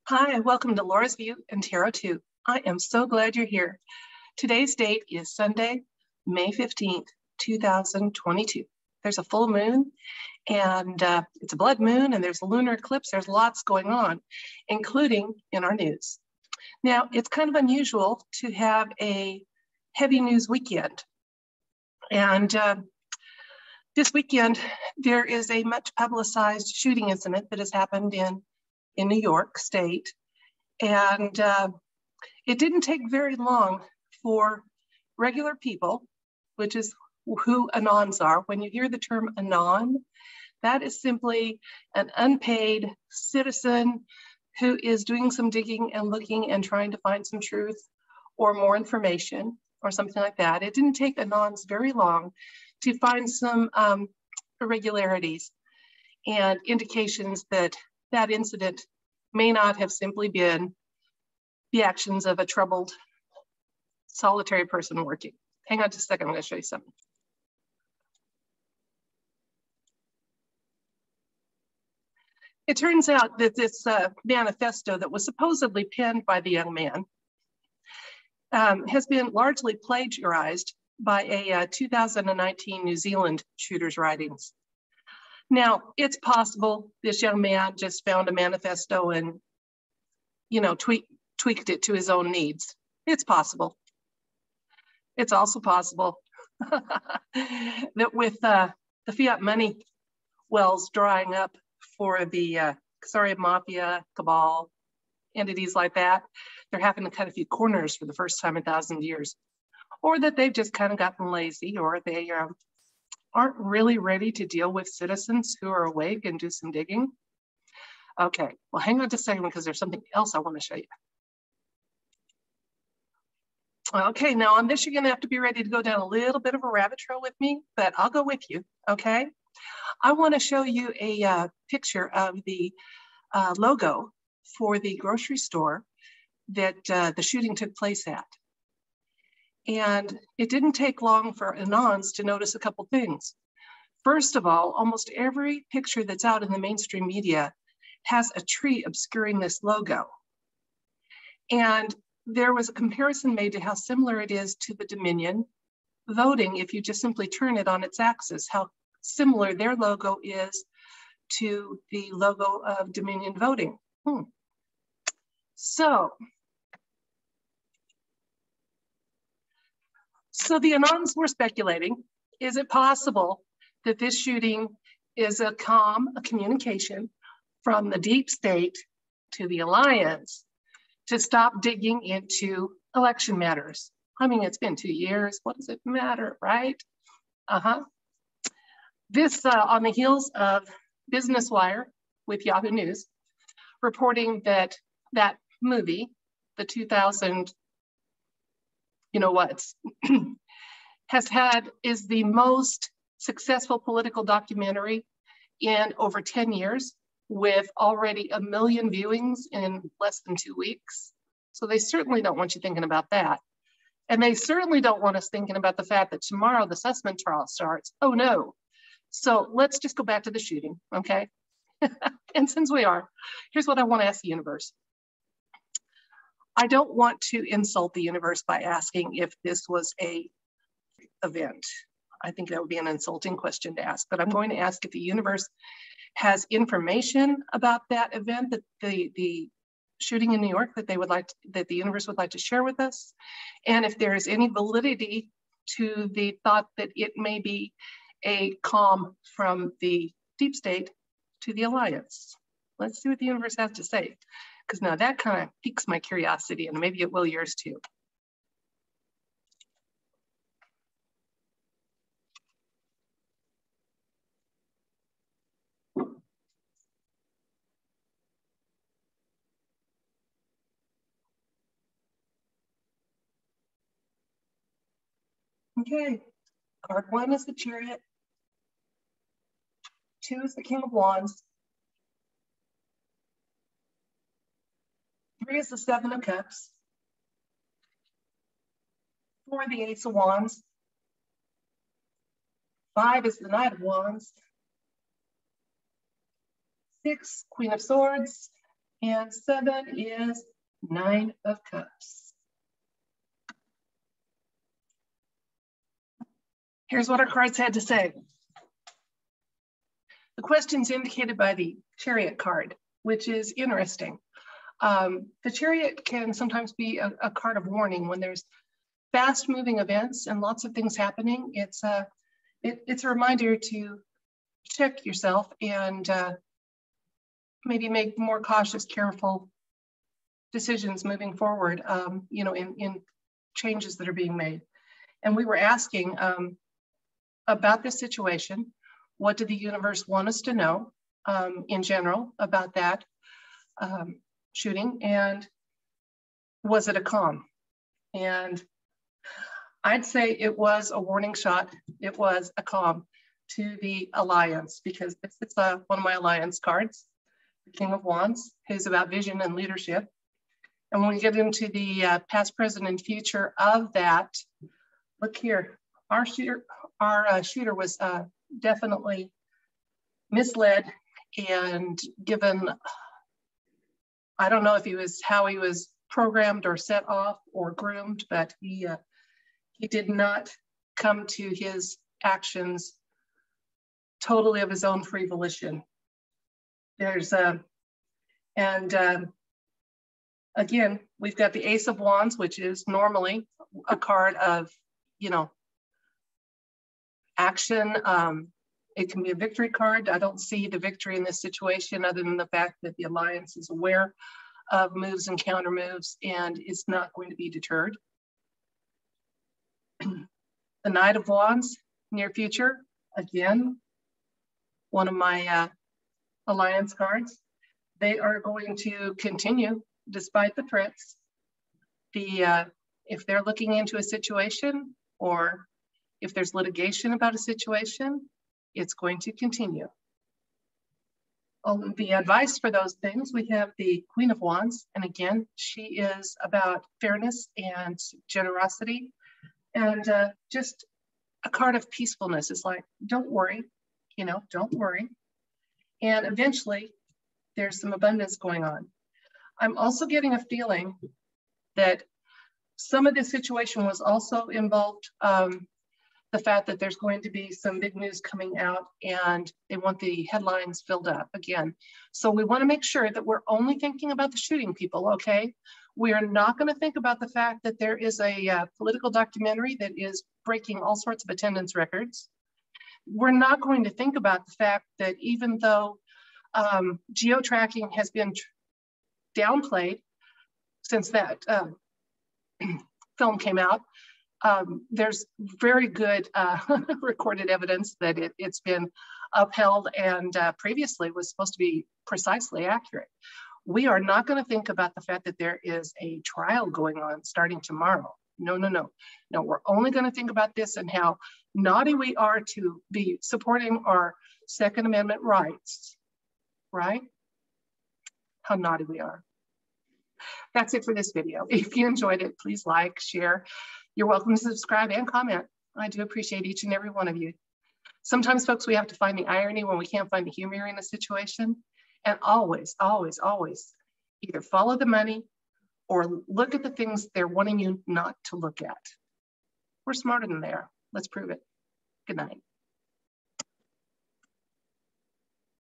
Hi, welcome to Laura's View and Tarot 2. I am so glad you're here. Today's date is Sunday, May 15th, 2022. There's a full moon and it's a blood moon and there's a lunar eclipse. There's lots going on, including in our news. Now, it's kind of unusual to have a heavy news weekend. And this weekend, there is a much publicized shooting incident that has happened in New York State. And it didn't take very long for regular people, which is who anons are. When you hear the term anon, that is simply an unpaid citizen who is doing some digging and looking and trying to find some truth or more information or something like that. It didn't take anons very long to find some irregularities and indications that that incident may not have simply been the actions of a troubled, solitary person working. Hang on just a second, I'm going to show you something. It turns out that this manifesto that was supposedly penned by the young man has been largely plagiarized by a 2019 New Zealand shooter's writings. Now, it's possible this young man just found a manifesto and, tweaked it to his own needs. It's possible. It's also possible that with the fiat money wells drying up for the mafia, cabal, entities like that, they're having to cut a few corners for the first time in 1,000 years. Or that they've just kind of gotten lazy, or they aren't really ready to deal with citizens who are awake and do some digging. Okay, well, hang on just a second because there's something else I want to show you. Okay, now on this, you're going to have to be ready to go down a little bit of a rabbit trail with me, but I'll go with you, okay? I want to show you a picture of the logo for the grocery store that the shooting took place at. And it didn't take long for anons to notice a couple things. First of all, almost every picture that's out in the mainstream media has a tree obscuring this logo. And there was a comparison made to how similar it is to the Dominion voting if you just simply turn it on its axis, how similar their logo is to the logo of Dominion voting. So the anons were speculating, is it possible that this shooting is a comm, a communication from the deep state to the alliance to stop digging into election matters? I mean, it's been 2 years. What does it matter, right? This on the heels of Business Wire with Yahoo News reporting that that movie, the 2000, is the most successful political documentary in over 10 years, with already 1 million viewings in less than 2 weeks. So they certainly don't want you thinking about that. And they certainly don't want us thinking about the fact that tomorrow the Sussman trial starts. Oh no. So let's just go back to the shooting, okay? And since we are, here's what I want to ask the universe. I don't want to insult the universe by asking if this was a event. I think that would be an insulting question to ask, but I'm going to ask if the universe has information about that event, that the shooting in New York, that the universe would like to share with us, and if there is any validity to the thought that it may be a comm from the deep state to the alliance. Let's see what the universe has to say, because now that kind of piques my curiosity, and maybe it will yours too. Okay, card 1 is the Chariot, 2 is the King of Wands, 3 is the 7 of Cups, 4 the Ace of Wands, 5 is the Knight of Wands, 6 Queen of Swords, And 7 is 9 of Cups. Here's what our cards had to say. The question's indicated by the Chariot card, which is interesting. The Chariot can sometimes be a card of warning when there's fast moving events and lots of things happening. It's a reminder to check yourself and maybe make more cautious, careful decisions moving forward, you know, in changes that are being made. And we were asking about this situation. What did the universe want us to know in general about that shooting? And was it a comm? And I'd say it was a warning shot. It was a comm to the Alliance, because this is one of my Alliance cards, the King of Wands, who's about vision and leadership. And when we get into the past, present, and future of that, look here, our shooter was definitely misled and given, I don't know if how he was programmed or set off or groomed, but he did not come to his actions totally of his own free volition. There's again, we've got the Ace of Wands, which is normally a card of, you know, action. It can be a victory card. I don't see the victory in this situation other than the fact that the Alliance is aware of moves and counter moves and is not going to be deterred. The Knight of Wands, near future, again, one of my Alliance cards. They are going to continue despite the threats. If they're looking into a situation or if there's litigation about a situation, it's going to continue. The advice for those things, we have the Queen of Wands. And again, she is about fairness and generosity and just a card of peacefulness. It's like, don't worry, you know, don't worry. And eventually there's some abundance going on. I'm also getting a feeling that some of this situation was also involved the fact that there's going to be some big news coming out and they want the headlines filled up again. So we want to make sure that we're only thinking about the shooting people, okay? We are not going to think about the fact that there is a political documentary that is breaking all sorts of attendance records. We're not going to think about the fact that even though geo-tracking has been downplayed since that film came out, there's very good recorded evidence that it's been upheld and previously was supposed to be precisely accurate. We are not going to think about the fact that there is a trial going on starting tomorrow. No, no, no. No, we're only going to think about this and how naughty we are to be supporting our Second Amendment rights, right? How naughty we are. That's it for this video. If you enjoyed it, please like, share. You're welcome to subscribe and comment. I do appreciate each and every one of you. Sometimes, folks, we have to find the irony when we can't find the humor in a situation. And always, always, always either follow the money or look at the things they're wanting you not to look at. We're smarter than they are. Let's prove it. Good night.